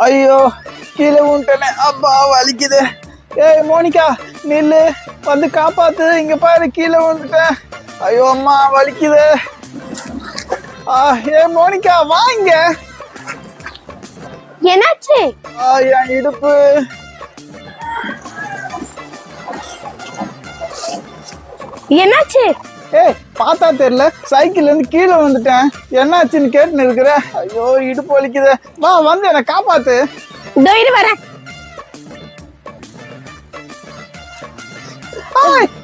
ஐயோ கீழே விட்டேனே, அப்பா வலிக்குது. ஏய் மோனிகா நில்லு, வந்து காப்பாத்து. இங்க பாரு கீழே விழுந்துட்டேன். ஐயோ அம்மா வலிக்குது. ஏ மோனிகா வாங்க. என்னாச்சு? என் இடுப்பு. என்னாச்சு? ஏய் பார்த்தா தெரியல, சைக்கிள்ல இருந்து கீழே வந்துட்டேன். என்னாச்சுன்னு கேட்டுன்னு இருக்கிற. ஐயோ இடுப்பு வலிக்குது. வா வந்து என்ன காப்பாத்து. இதோ இரு வரேன்.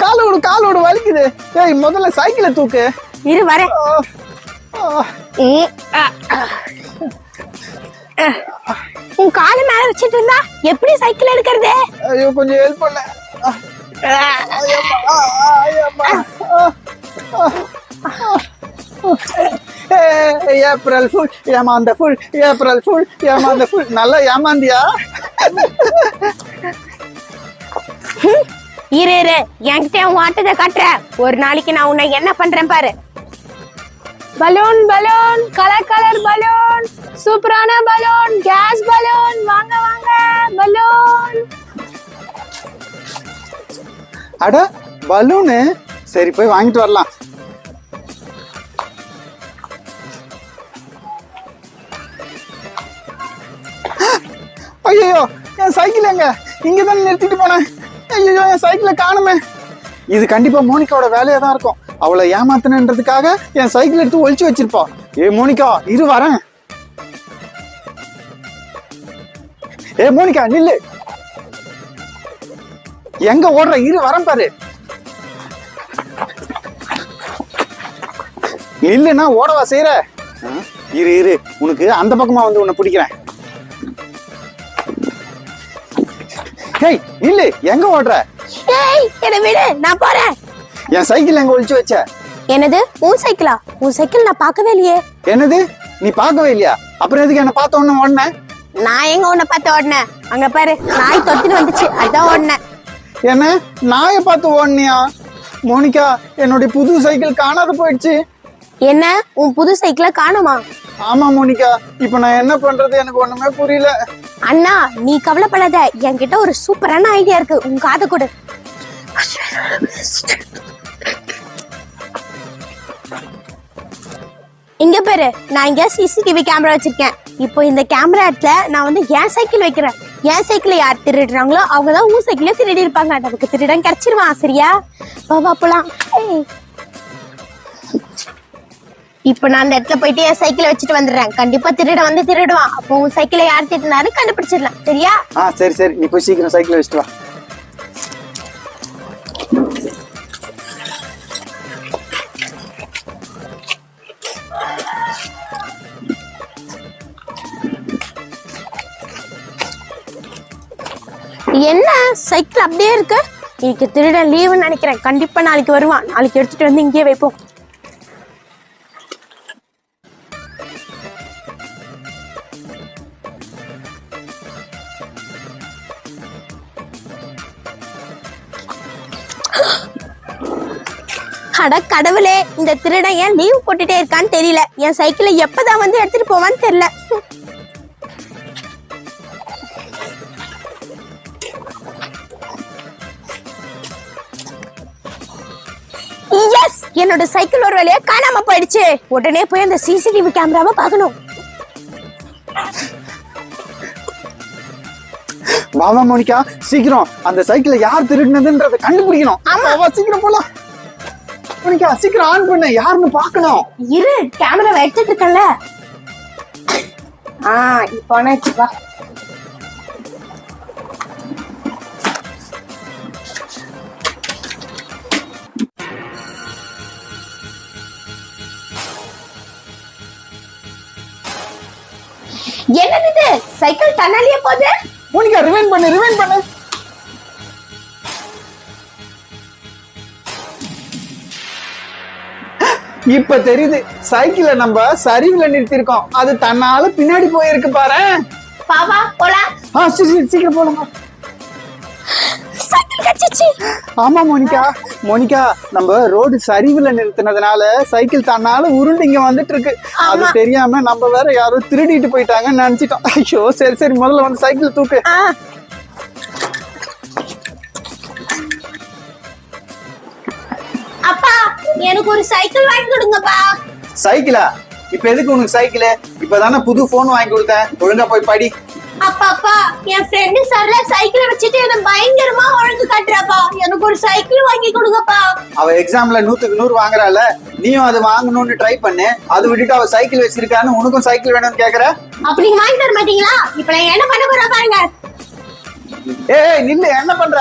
கால விடு வலிக்குது. ஏய் முதல்ல சைக்கிளை தூக்கு. இரு வரேன். உன் காலை மேல வச்சிட்டு இருந்தா எப்படி சைக்கிள் எடுக்கிறது? ஐயோ கொஞ்சம் ஹெல்ப் பண்ண. ஏப்ரல் ஃபுல் ஏமாந்த ஃபுல், ஏப்ரல் ஃபுல் ஏமாந்த ஃபுல். நல்லா ஏமாந்தியா? இரு என்கிட்ட உன் ஆட்டத்தை காட்டுற. ஒரு நாளைக்கு நான் உன்னை என்ன பண்றேன் பாரு. Balloon balloon, colour colour balloon, சூப்பரான பலூன், கேஸ் பலூன். வாங்க வாங்க பலூன். அட பலூனு, சரி போய் வாங்கிட்டு வரலாம். ஐயோ என் சைக்கிள் எங்க? இங்கதானே நிறுத்திட்டு போனேன். ஐயோ என் சைக்கிளை காணுமே. இது கண்டிப்பா மோனிகாவோட வேலையா தான் இருக்கும். அவளை ஏமாத்தணுன்றதுக்காக என் சைக்கிள் எடுத்து ஒளிச்சு வச்சிருப்பா. ஏ மோனிகா இரு வரேன். ஏ மோனிகா நில்லு. எங்க ஓடுற? இரு வரேன் பாரு. நில்லுன்னா ஓடவா செய்யற? இரு உனக்கு அந்த பக்கமா வந்து உன்னை பிடிக்கிறேன். ஏய் நில்லு, எங்க ஓடுற? ஏய் என்ன விடு, நான் போறேன். என் சைக்கிள் எங்க ஒளிச்சு வச்ச? என்னது உன் சைக்கிளா? உன் சைக்கிள் நான் பார்க்கவே இல்லையே. என்னது நீ பார்க்கவே இல்லையா? அப்புறம் எதுக்கு என்ன பார்த்த உடனே ஓடுன? நான் எங்க உன்னை பார்த்து ஓடினேன்? அங்க பாரு நாய் தொத்திட்டு வந்துச்சு, அதான் ஓடினேன். என்ன நாயை பார்த்து ஓடுனியா? மோனிகா என்னுடைய புது சைக்கிள் காணாத போயிடுச்சு. என்ன உன் புது சைக்கிளை காணுமா? ஆமா மோனிகா, இப்ப நான் என்ன பண்றது எனக்கு ஒண்ணுமே புரியல. அண்ணா நீ கவலைப்படாத, என்கிட்ட ஒரு சூப்பரான ஐடியா இருக்கு. உன் காது கொடு. இங்க பாரு, நான் இங்க சிசிடிவி கேமரா வச்சிருக்கேன். இப்போ இந்த கேமராட்ல நான் வந்து என் சைக்கிள் வைக்கிறேன். என் சைக்கிளை யார் திருடுறாங்களோ அவங்கதான் உன் சைக்கிளே திருடி இருப்பாங்க. நமக்கு திருடன் கிடைச்சிருவான். சரியா? வா போலாம். இப்ப நான் அந்த இடத்துல போயிட்டு என் சைக்கிளை வச்சுட்டு வந்துடுறேன். கண்டிப்பா திருட வந்து திருடுவான். அப்போ உன் சைக்கிளை யார் திருடினாரு கண்டுபிடிச்சிடலாம். சரியா? சரி நீ போய் சீக்கிரம் சைக்கிளை வச்சுட்டு வா. என்ன சைக்கிள் அப்படியே இருக்கு? இன்னைக்கு திருடன் லீவுன்னு நினைக்கிறேன். கண்டிப்பா நாளைக்கு வருவான். நாளைக்கு எடுத்துட்டு வந்து இங்கேயே வைப்போம். அட கடவுளே, இந்த திருடன் ஏன் லீவ் போட்டுட்டே இருக்கான்னு தெரியல. என் சைக்கிளை எப்பதான் வந்து எடுத்துட்டு போவான்னு தெரியல. என்னோட சைக்கிள் ஒரு வழியா காணாம போயிடுச்சு. உடனே போய் அந்த சிசிடிவி கேமராவை பார்க்கணும். வாவா மோனிகா, சீக்கிரம் அந்த சைக்கிளை யார் திருடினதுன்றதை கண்டுபிடிக்கணும். ஆமா சீக்கிரம் போலாம். மோனிகா சீக்கிரம் ஆன் பண்ணு, யாருன்னு பார்க்கணும். இரு கேமரா எடுத்துட்டு இருக்கல. இப்போ வா. என்னது இது? சைக்கிள் தன்னாலேயே போகுது. மோனிகா ரிவைண்ட் பண்ணு. இப்ப தெரியுது, சைக்கிளை நம்ம சரிவுல நிறுத்திருக்கோம். அது தன்னால பின்னாடி போயிருக்கு பாரு. பாவா போலாம். சீக்கிரம் போலாம். சைக்கிள் கச்சிச்சு. ஆமா மோனிகா, மோனிகா, நம்ம ரோடு சரிவுல நிறுத்தினதுனால சைக்கிள் தன்னால உருண்டு இங்க வந்துட்டு இருக்கு. அது தெரியாம நம்ம வேற யாரோ திருடிட்டு போயிட்டாங்கன்னு நினைச்சிட்டோம். ஐயோ, சரி சரி, முதல்ல வந்து சைக்கிள் தூக்கு. அப்பா, எனக்கு ஒரு சைக்கிள் வாங்கி கொடுங்கப்பா. சைக்கிளா? இப்ப எதுக்கு உனக்கு சைக்கிள்? இப்பதானே புது போன் வாங்கி கொடுத்தேன். ஒழுங்கா போய் படி. அப்பா, என் ஃப்ரெண்டு சரளா சைக்கிளை வச்சுட்டு என்ன பயங்கரமா ஒழுங்கு காட்டுறாப்பா. எனக்கு ஒரு சைக்கிள் வாங்கி கொடுங்கப்பா. அவ எக்ஸாம்ல 100க்கு 100 வாங்குறாள். நீயும் அது வாங்கணும்னு ட்ரை பண்ணு. அது விட்டுட்டு அவ சைக்கிள் வச்சிருக்கான்னு உனக்கும் சைக்கிள் வேணும்னு கேக்குற. அப்படி வாங்கி தர மாட்டீங்களா? இப்ப நான் என்ன பண்ண போறேன் பாருங்க. ஏய் நில்லு, என்ன பண்ற?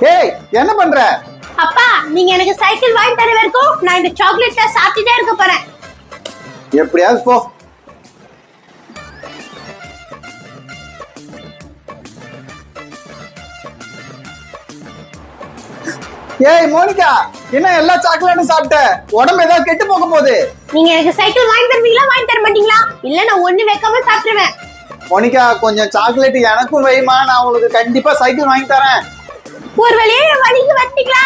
ஏய், என்ன பண்ற? அப்பா, நீங்க எனக்கு சைக்கிள் வாங்கி தர வரைக்கும் நான் இந்த சாக்லேட்டை சாப்பிட்டுட்டே இருக்க போறேன். எப்படியாவது போ. ஏய் மோனிகா, என்ன எல்லா சாக்லேட்டும் சாப்பிட்ட? உடம்பு ஏதாவது கெட்டு போக போகுது. நீங்க எனக்கு சைக்கிள் வாங்கி தருவீங்களா, வாங்கி தர மாட்டீங்களா? இல்ல நான் ஒண்ணு வைக்காம சாப்பிட்டுருவேன். மோனிகா, கொஞ்சம் சாக்லேட் எனக்கும் வைமா, நான் உங்களுக்கு கண்டிப்பா சைக்கிள் வாங்கி தரேன். ஒரு வழியே வழிக்கு வந்துட்டீங்களா?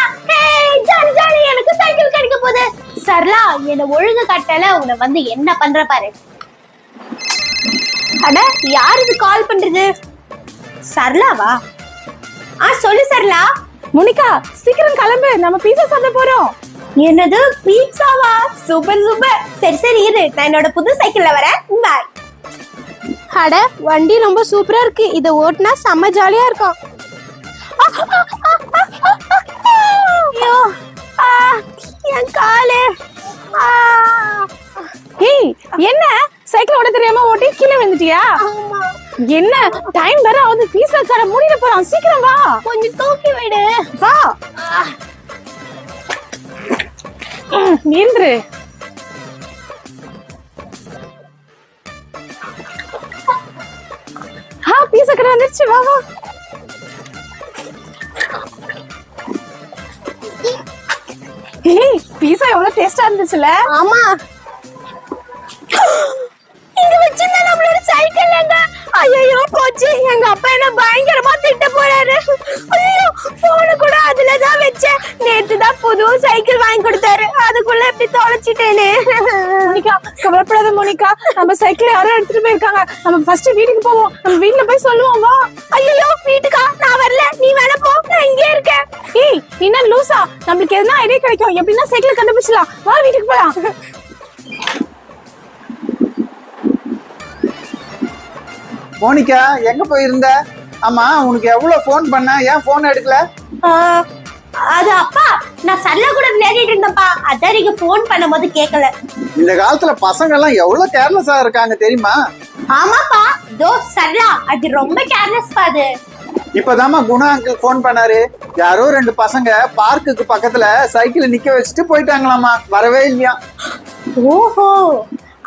ஜாலி ஜாலி, எனக்கு சைக்கிள் கிடைக்க போகுது. சரளா, என்ன ஒழுங்கு கட்டல, உன்னை வந்து என்ன பண்ற பாரு. அட, யார் இது கால் பண்றது? சரளாவா? சொல்லு சரளா. மோனிகா, சீக்கிரம் கிளம்பு, நம்ம பீஸா சாப்பிட போறோம். என்னது, பீட்சாவா? Super super. சரி சரி, இரு, நான் என்னோட புது சைக்கிள்ல வரேன். பாய். அட, வண்டி ரொம்ப சூப்பரா இருக்கு. இத ஓட்டுனா செம்ம ஜாலியா இருக்கும். ஐயோ, என் காலு. ஏய், என்ன சைக்கிள் ஓட தெரியாம ஓட்டி கீழே விழுந்துட்டியா? என்ன டைம் வேற ஆகுது, பீஸா கடை மூடிட போறான். சீக்கிரம் வா, கொஞ்சம் தூக்கி விடு. வா. நின்று. பீஸா கடை வந்துருச்சு, வா வா. ஏய், பீஸா எவ்வளவு டேஸ்டா இருந்துச்சுல? ஆமா. இங்க வச்சிருந்த நம்மளோட சைக்கிள்ங்க. ஐயோ போச்சு. எங்க அப்பா என்ன பயங்கரமா திட்ட போறாரு. ஐயோ, போன் கூட அதுலதான் வச்சேன். நேத்து தான் புது சைக்கிள் வாங்கி கொடுத்தாரு. அதுக்குள்ள எப்படி தொலைச்சிட்டேனே. மோனிகா, கவலைப்படாத மோனிகா, நம்ம சைக்கிள் யாரோ எடுத்துட்டு போயிருக்காங்க. நம்ம ஃபர்ஸ்ட் வீட்டுக்கு போவோம். நம்ம வீட்டுல போய் சொல்லுவோம், வா. ஐயோ, வீட்டுக்கா? நான் வரல, நீ வேணா போ, நான் இங்கே இருக்கேன். ஏய், என்ன லூசா? நம்மளுக்கு எதுனா ஐடியா கிடைக்கும். எப்படின்னா சைக்கிள் கண்டுபிடிச்சலாம். வா, வீட்டுக்கு போலாம். மோனிகா, எங்க போயிருந்த? ஆமா, உனக்கு எவ்வளவு போன் பண்ண, ஏன் போன் எடுக்கல? அது அப்பா, நான் சரளா கூட விளையாடிட்டு இருந்தப்பா, அதான் நீங்க போன் பண்ணும்போது கேட்கல. இந்த காலத்துல பசங்க எல்லாம் எவ்வளவு கேர்லெஸ்ஸா இருக்காங்க தெரியுமா? ஆமாப்பா, தோ சரளா, அது ரொம்ப கேர்லெஸ் பாது. இப்பதாமா குணா அங்கிள் போன் பண்ணாரு. யாரோ 2 பசங்க பார்க்குக்கு பக்கத்துல சைக்கிள் நிக்க வச்சுட்டு போயிட்டாங்களாமா, வரவே இல்லையா. ஓஹோ,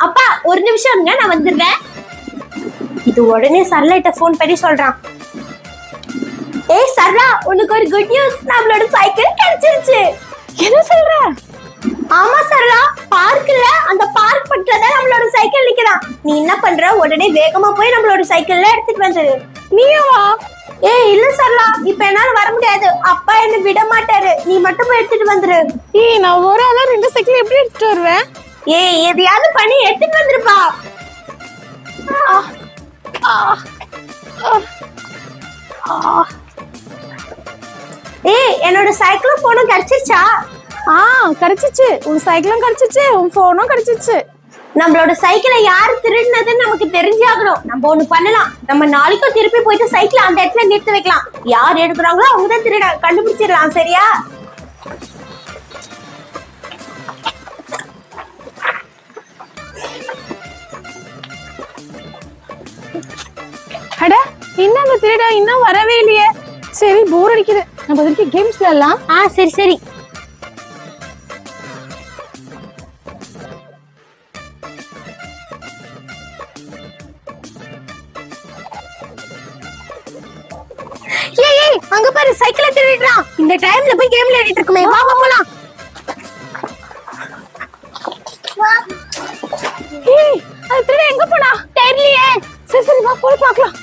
அப்பா ஒரு நிமிஷம் இருங்க, நான் வந்துடுறேன். இது உடனே சரளாட்ட போன் பண்ணி சொல்றான். ஏய் சரளா, உனக்கு ஒரு குட் நியூஸ், நம்மளோட சைக்கிள் கிடைச்சிருச்சு. என்ன சொல்ற? ஆமா சரளா, பார்க்ல அந்த பார்க் பக்கத்துல தான் நம்மளோட சைக்கிள் நிக்கிறான். நீ என்ன பண்ற, உடனே வேகமா போய் நம்மளோட சைக்கிள்ல எடுத்துட்டு வந்துரு. நீயும் வா. ஏய் இல்ல சரளா, இப்ப என்னால வர முடியாது. அப்பா என்ன விட மாட்டாரு. நீ மட்டும் போய் எடுத்துட்டு வந்துரு. ஏய், நான் ஒரு ஆளா 2 சைக்கிள் எப்படி எடுத்துட்டு வருவேன்? ஏய், எதையாவது பண்ணி எடுத்துட்டு வந்துருப்பா. ஏய், என்னோட சைக்கிளும் போனும் கிடைச்சிருச்சா? கிடைச்சிச்சு. உன் சைக்கிளும் கிடைச்சிச்சு, உன் போனும் கிடைச்சிச்சு. நம்மளோட சைக்கிளை யார் திருடினதுன்னு நமக்கு தெரிஞ்சாகணும். நம்ம ஒண்ணு பண்ணலாம், நம்ம நாளைக்கும் திருப்பி போயிட்டு சைக்கிளை அந்த இடத்துல நிறுத்தி வைக்கலாம். யார் எடுக்கிறாங்களோ அவங்க தான் திருட, கண்டுபிடிச்சிடலாம். சரியா? அட, இன்னும் அந்த திருட இன்னும் வரவே இல்லையே. சரி, போர் அடிக்குது. நம்ம வரைக்கும் கேம்ஸ் விளையாடலாம். சரி சரி. ஏய் அங்க பாரு சைக்கிளை திருடிட்டான். இந்த டைம்ல போய் கேம் விளையாடிட்டு இருக்குமே. வா வா போலாம். ஏய் அது திருட எங்க போனா? தெரியலையே. சரி சரி வா போய் பார்க்கலாம்.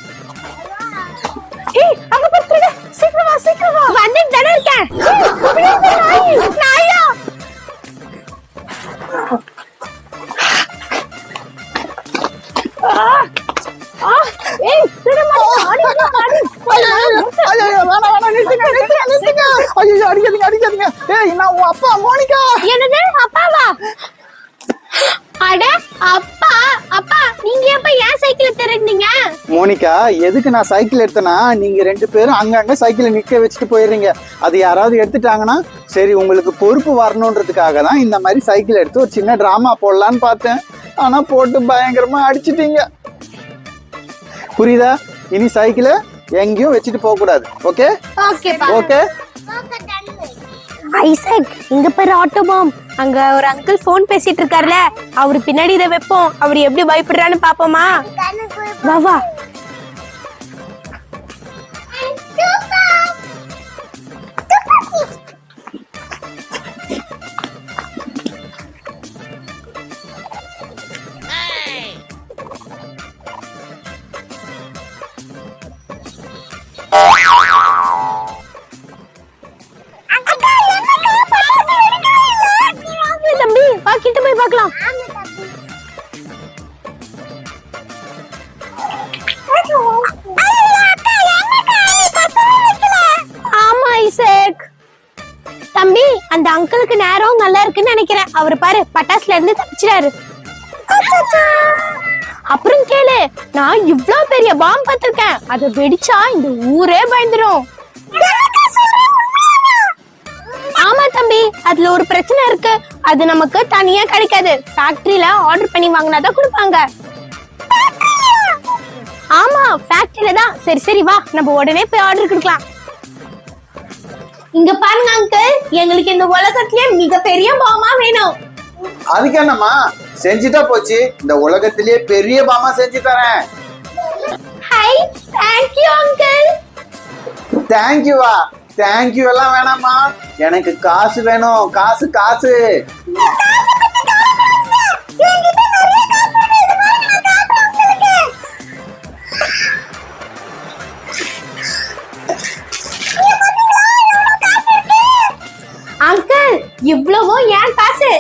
ஏய் அங்க பாரு திருட. சீக்கிரம் வா சீக்கிரம் வா. வந்துட்டு தானே இருக்கேன். நாயா ஏய் திருட மாட்டேன். நிறுத்துங்க. ஐயோ அடிக்காதீங்க. ஏய் நான் உன் அப்பா மோனிகா. என்னது அப்பாவா? அட அப்பா அப்பா நீங்க எப்ப ஏன் சைக்கிள் திருடுனீங்க? மோனிகா, எதுக்கு நான் சைக்கிள் எடுத்தேன்னா, நீங்க 2 பேரும் அங்கங்க சைக்கிளை நிக்க வச்சுட்டு போயிடுறீங்க. அது யாராவது எடுத்துட்டாங்கன்னா சரி உங்களுக்கு பொறுப்பு வரணுன்றதுக்காக தான் இந்த மாதிரி சைக்கிள் எடுத்து ஒரு சின்ன டிராமா போடலான்னு பார்த்தேன். ஆனா போட்டு பயங்கரமா அடிச்சிட்டீங்க. புரியுதா? இனி சைக்கிளை எங்கேயும் வச்சுட்டு போக கூடாது. ஓகே ஓகேப்பா. ஓகே. ஐசக் இங்க பாரு ஆட்டோ பாம். அங்க ஒரு அங்கிள் போன் பேசிட்டு இருக்காருல, அவரு பின்னாடி இதை வைப்போம். அவர் எப்படி பயப்படுறான்னு பாப்போமா? வா வா. தம்பி வா கிட்ட போய் பார்க்கலாம். ஆமா ஐசக். தம்பி அந்த அங்கிளுக்கு நேரம் நல்லா இருக்குன்னு நினைக்கிறேன். அவரு பாரு பட்டாசுல இருந்து தப்பிச்சிட்டாரு. அப்புறம் கேளு, நான் இவ்ளோ பெரிய பாம் பார்த்திருக்கேன். அதை வெடிச்சா இந்த ஊரே பயந்துரும். ஆமா தம்பி, அதுல ஒரு பிரச்சனை இருக்கு. அது நமக்கு தனியா கிடைக்காது. ஃபேக்டரியில ஆர்டர் பண்ணி வாங்கினாதான் கொடுப்பாங்க. ஆமா ஃபேக்டரியில தான். சரி சரி வா நம்ம உடனே போய் ஆர்டர் கொடுக்கலாம். இங்க பாருங்க அங்கிள், எங்களுக்கு இந்த உலகத்திலே மிகப்பெரிய பாமா வேணும். அதுக்கு என்னம்மா, செஞ்சுட்டா போச்சு. இந்த உலகத்திலேயே பெரிய பாமா செஞ்சு தரேன். Hi thank you uncle. தேங்க்யூவா? தேங்க்யூ எல்லாம் வேணாமா, எனக்கு காசு வேணும். காசு காசு. அங்கிள் இவ்வளவோ ஏன் காசு?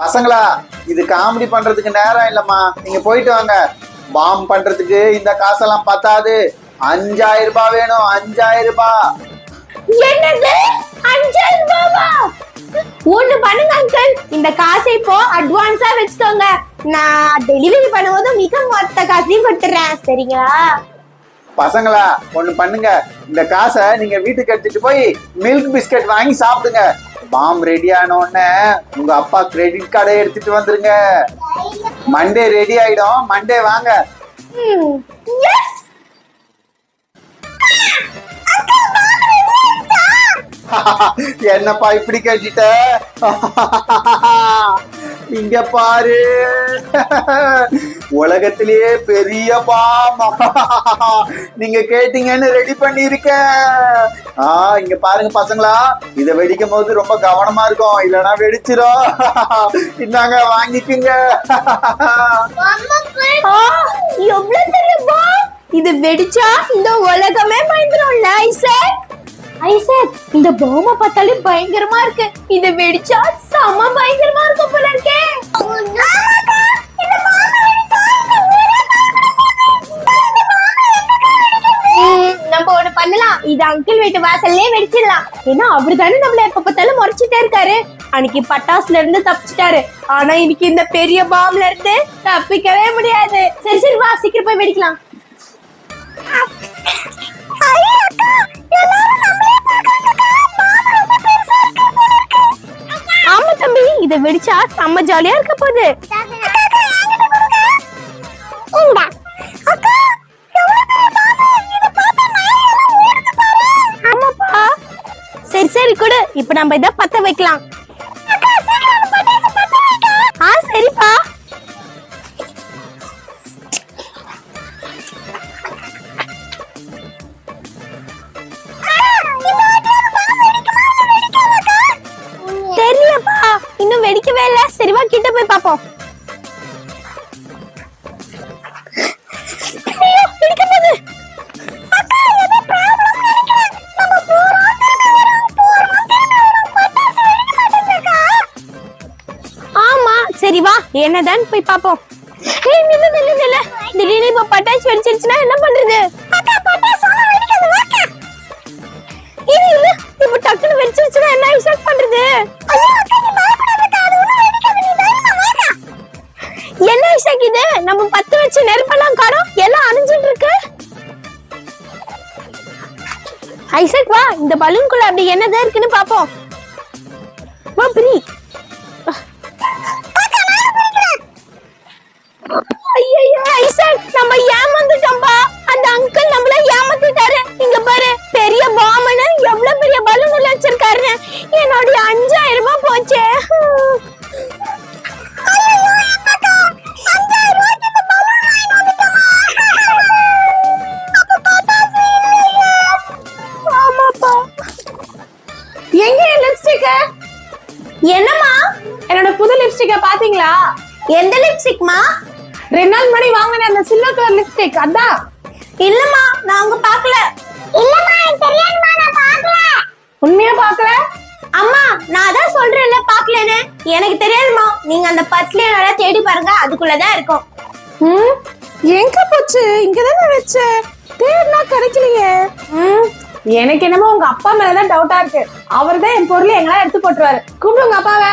பசங்களா, இது காமெடி பண்றதுக்கு நேரம் இல்லம்மா. நீங்க போயிட்டு வாங்க. பாம் பண்றதுக்கு இந்த காசெல்லாம் பத்தாது. 5000 ரூபாய் வேணும். 5000 ரூபாய். என்னது 5000 ரூபாவா? ஒண்ணு பண்ணுங்க அங்கிள், இந்த காசை இப்போ அட்வான்ஸா வச்சுக்கோங்க. நான் டெலிவரி பண்ணும்போது மிக மொத்த காசையும் கொடுத்துறேன். சரிங்களா? பசங்களா ஒண்ணு பண்ணுங்க, இந்த காசை நீங்க வீட்டுக்கு எடுத்துட்டு போய் மில்க் பிஸ்கட் வாங்கி சாப்பிடுங்க. பாம் ரெடி ஆன உடனே உங்க அப்பா கிரெடிட் கார்டை எடுத்துட்டு வந்துருங்க. மண்டே ரெடி ஆயிடும். மண்டே வாங்க. எஸ். என்னப்பா இப்படி கேட்டுட்ட? இங்க பாரு, உலகத்திலேயே பெரிய பாம் நீங்க கேட்டீங்கன்னு ரெடி பண்ணிருக்கேன். இங்க பாருங்க பசங்களா, இத வெடிக்கும் போது ரொம்ப கவனமா இருக்கும், இல்லைன்னா வெடிச்சிரும். இந்தாங்க வாங்கிக்குங்க. எவ்வளவு பெரிய பாம்! இது வெடிச்சா இந்த உலகமே பயந்துரும்ல ஐசக். ஐசக் இந்த பாம்ப பார்த்தாலே பயங்கரமா இருக்கு. இது வெடிச்சா செம பயங்கரமா இருக்கும் போல இருக்கே. நம்ம ஒண்ணு பண்ணலாம், இது அங்கிள் வீட்டு வாசல்லே வெடிச்சிடலாம். ஏன்னா அவரு தானே நம்மள எப்ப பார்த்தாலும் முறைச்சிட்டே இருக்காரு. அன்னைக்கு பட்டாசுல இருந்து தப்பிச்சிட்டாரு. ஆனா இன்னைக்கு இந்த பெரிய பாம்ல இருந்து தப்பிக்கவே முடியாது. சரி சரி வா சீக்கிரம் போய் வெடிக்கலாம். ஆமா தம்பி, இத வெடிச்சா செம்ம ஜாலியா இருக்க போகுது. ஆமாப்பா. சரி சரி கொடு, இப்ப நம்ம இத பத்த வைக்கலாம். சரிப்பா. வெடிக்கவே இல்ல. சரி வா கிட்ட போய் பாப்போம். ஐயோ வெடிக்க போகுது. அக்கா ஏதோ ப்ராப்ளம் நினைக்கிறேன். நம்ம போறோம் பட்டாசு வெடிக்க மாட்டேங்குதுக்கா. ஆமா சரி வா என்னதான் போய் பாப்போம். ஏய் நில்ல திடீர்னு இப்ப பட்டாசு வெடிச்சிருச்சுன்னா என்ன பண்றது? அக்கா பட்டாசு வெடிக்காது வாக்கா. இல்ல இப்ப டக்குனு வெடிச்சிருச்சுன்னா என்ன ஐசாக் பண்றது? ஐயோ அக்கா நீ பயப்படாதக்கா, அது ஒண்ணும் வெடிக்காது, நீ தைரியமா வாக்கா. என்ன ஐசாக் இது? நம்ம பத்து வச்ச நெருப்பெல்லாம் காணோம், எல்லாம் அணைஞ்சிட்டு இருக்கு. ஐசாக் வா இந்த பலூன்குள்ள அப்படி என்னதான் இருக்குன்னு பாப்போம். வா பிரி. ஐயோ ஐசாக் நம்ம ஏமாந்துட்டோம்பா. அந்த அங்கிள் நம்மள ஏமாத்திட்டாரு. இங்க பாரு பெரிய பாம்புன்னு எவ்வளவு பெரிய பலூன் உள்ள வச்சிருக்காரு. என்னோட 5000 ரூபாய் போச்சே. ஆமாப்பா. எங்க லிப்ஸ்டிக்? என்னம்மா என்னோட புது லிப்ஸ்டிக்க பாத்தீங்களா? எந்த லிப்ஸ்டிக்மா? 2 நாள் முன்னாடி வாங்கின அந்த சில்வர் கலர் லிப்ஸ்டிக் அதான். இல்லம்மா நான் உங்க பார்க்கல. இல்லம்மா எனக்கு தெரியாதுமா, நான் பார்க்கல. உண்மையா பார்க்கல? அம்மா நான் அதான் சொல்றேன்ல பார்க்கலன்னு. எனக்கு தெரியாதுமா, நீங்க அந்த பர்ஸ்ல நல்லா தேடி பாருங்க, அதுக்குள்ளதான் இருக்கும். எங்க போச்சு? இங்கதானே வச்சேன், தேடினா கிடைக்கலையே. எனக்கு என்னமோ உங்க அப்பா மேலதான் டவுட்டா இருக்கு. அவர்தான் என் பொருளை எங்களால எடுத்து போட்டுருவாரு. கூப்பிடுங்க அப்பாவை.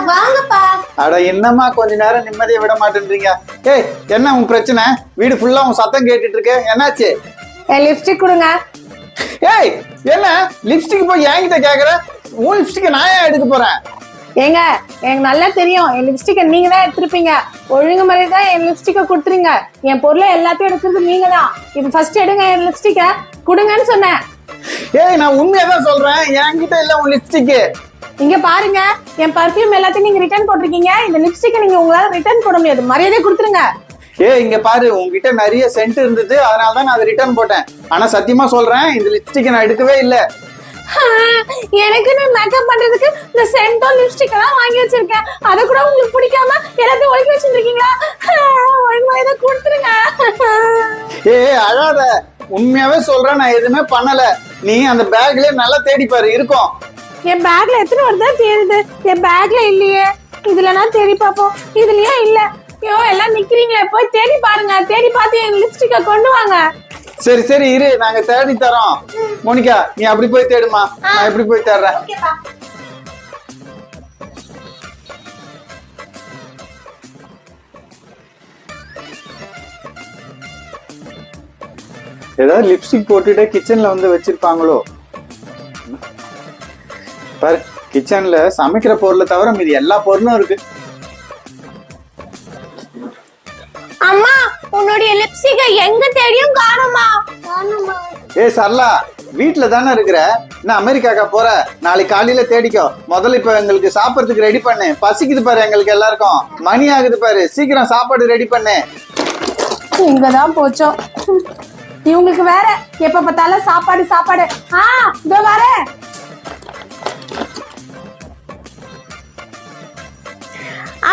வாங்கப்பா. அட என்னம்மா கொஞ்ச நேரம் நிம்மதியை விட மாட்டேன்றீங்க? ஏய் என்ன உன் பிரச்சனை? வீடு ஃபுல்லா உன் சத்தம் கேட்டுட்டு இருக்கு, என்னாச்சு? என் லிப்ஸ்டிக் கொடுங்க. ஏய் என்ன லிப்ஸ்டிக் போய் என்கிட்ட கேக்குற? உன் லிப்ஸ்டிக்கை நான் ஏன் எடுக்க போறேன்? ஏங்க எனக்கு நல்லா தெரியும் என் லிப்ஸ்டிக்கை நீங்க தான் எடுத்திருப்பீங்க. ஒழுங்கு முறை தான் என் லிப்ஸ்டிக்கை கொடுத்துருங்க. என் பொருளை எல்லாத்தையும் எடுக்கிறது நீங்க தான். இப்ப ஃபர்ஸ்ட் எடுங்க, என் லிப்ஸ்டிக்கை கொடுங்கன்னு சொன்னேன். ஏய் நான் உண்மையதான் சொல்றேன், என்கிட்ட இல்ல உன் லிப்ஸ்டிக். இங்க பாருங்க, என் பர்ஃபியூம் எல்லாத்தையும் நீங்க ரிட்டர்ன் போட்டிருக்கீங்க. இந்த லிப்ஸ்டிக்கை நீங்க உங்களால ரிட்டர்ன் போட முடியாது, மரியாதை கொடுத்துருங்க. ஏய் இங்க பாரு, உன்கிட்ட நிறைய சென்ட் இருந்தது, அதனாலதான் நான் அதை ரிட்டர்ன் போட்டேன். ஆனா சத்தியமா சொல்றேன், இந்த லிப்ஸ்டிக்கை நான் எடுக்கவே இல்லை. எனக்கு மேக்கப் பண்றதுக்கு இந்த சென்டோ லிப்ஸ்டிக் எல்லாம் வாங்கி வச்சிருக்கேன். அத கூட உங்களுக்கு பிடிக்காம எல்லாத்தையும் ஒழுங்கி வச்சிருக்கீங்களா? ஒழுங்காக கொடுத்துருங்க. ஏய் அழாத, உண்மையாவே சொல்றேன், நான் எதுவுமே பண்ணல. நீ அந்த பேக்லயே நல்லா தேடி பாரு, இருக்கும். என் பேக்ல எத்தனை வருதா தேடுது, என் பேக்ல இல்லையே. இதுல நான் தேடி பாப்போம், இதுலயே இல்ல. ஐயோ எல்லாம் நிக்கிறீங்களே, போய் தேடி பாருங்க. தேடி பார்த்து என் லிப்ஸ்டிக்கை கொண்டு வாங்க. சரி சரி இரு, நாங்க தேடி தரோம். மோனிகா நீ அப்படி போய் தேடுமா, நான் இப்படி போய் தேடுறேன். ஏதாவது லிப்ஸ்டிக் போட்டுட்டு கிச்சன்ல வந்து வச்சிருப்பாங்களோ பாரு. கிச்சன்ல சமைக்கிற பொருளை தவிர மீதி எல்லா பொருளும் இருக்கு. அம்மா உன்னுடைய லிப்ஸ்டிக்கை எங்க தேடியும் காணுமா? ஏய் சரளா, வீட்டுல தானே இருக்கிற, நான் அமெரிக்காக்கா போற, நாளைக்கு காலையில தேடிக்கோ. முதல்ல இப்ப எங்களுக்கு சாப்பிடறதுக்கு ரெடி பண்ணு, பசிக்குது பாரு எங்களுக்கு எல்லாருக்கும், மணி ஆகுது பாரு, சீக்கிரம் சாப்பாடு ரெடி பண்ணு. இங்கதான் போச்சோ இவங்களுக்கு வேற, எப்ப பார்த்தாலும் சாப்பாடு சாப்பாடு. இதோ வரேன்.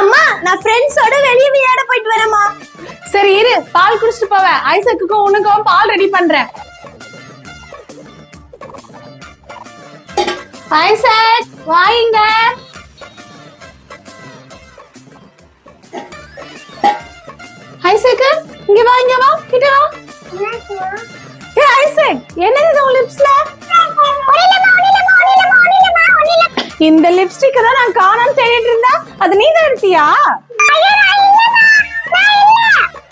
அம்மா நான் ஃப்ரெண்ட்ஸோட வெளிய விளையாட போயிட்டு வரேம்மா. சரி இரு, பால் குடிச்சிட்டு போவேன். ஐசக்குக்கும் உனக்கும் பால் ரெடி பண்றேன். ஐசக் வாங்க. ஐசக் இங்க வா, இங்க வா, கிட்ட வா. ஏ ஐசக், என்னது உன் லிப்ஸ்ல? இந்த லிப்ஸ்டிக் தான் நான் காணோம்னு தேடிட்டு இருந்தேன். அது நீ தான் எடுத்தியா?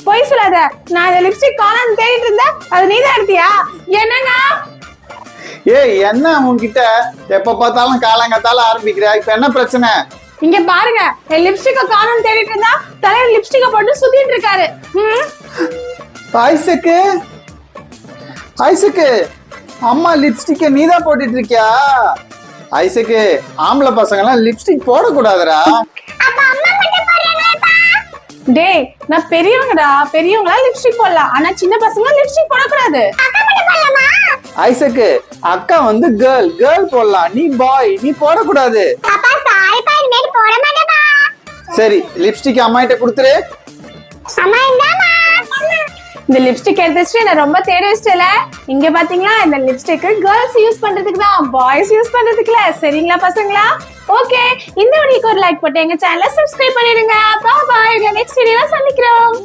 போய் சொல்லாத, நான் இந்த லிப்ஸ்டிக் காணோம்னு தேடிட்டு இருந்தேன். அது நீ தான் எடுத்தியா? என்னங்க? ஏய் என்ன உன்கிட்ட எப்ப பார்த்தாலும் காலங்கத்தால ஆரம்பிக்கிறியா? இப்ப என்ன பிரச்சனை? இங்க பாருங்க, என் லிப்ஸ்டிக்க காணோம்னு தேடிட்டு இருந்தா தலையில லிப்ஸ்டிக்க போட்டு சுத்திட்டு இருக்காரு. ஐசக்கு, ஐசக்கு, அம்மா லிப்ஸ்டிக்க நீதான் போட்டுட்டு இருக்கியா? ஐசக்கு, ஆம்பளை பசங்க எல்லாம் லிப்ஸ்டிக் போடக்கூடாதுடா. டேய் நான் பெரியவங்கடா, பெரியவங்களா லிப்ஸ்டிக் போடலாம், ஆனா சின்ன பசங்க லிப்ஸ்டிக் போடக்கூடாது. ஐசக்கு, அக்கா வந்து கேர்ள், கேர்ள் போடலாம், நீ பாய், நீ போடக்கூடாது. அப்பா சாரி பா, இனிமே போட மாட்டேப்பா. சரி லிப்ஸ்டிக் அம்மாயிட்ட கொடுத்துரு. அம்மா இந்தாம்மா. இந்த லிப்ஸ்டிக் எடுத்து வச்சுட்டு என்ன ரொம்ப தேடி வச்சிட்டல. இங்க பாத்தீங்களா, இந்த லிப்ஸ்டிக் கேர்ள்ஸ் யூஸ் பண்றதுக்கு தான், பாய்ஸ் யூஸ் பண்றதுக்கு இல்ல. சரிங்களா பசங்களா? ஓகே, இந்த வீடியோக்கு ஒரு லைக் போட்டு எங்க சேனலை சப்ஸ்கிரைப் பண்ணிடுங்க. பாய் பாய். நெக்ஸ்ட் வீடியோல சந்திக்கிறோம்.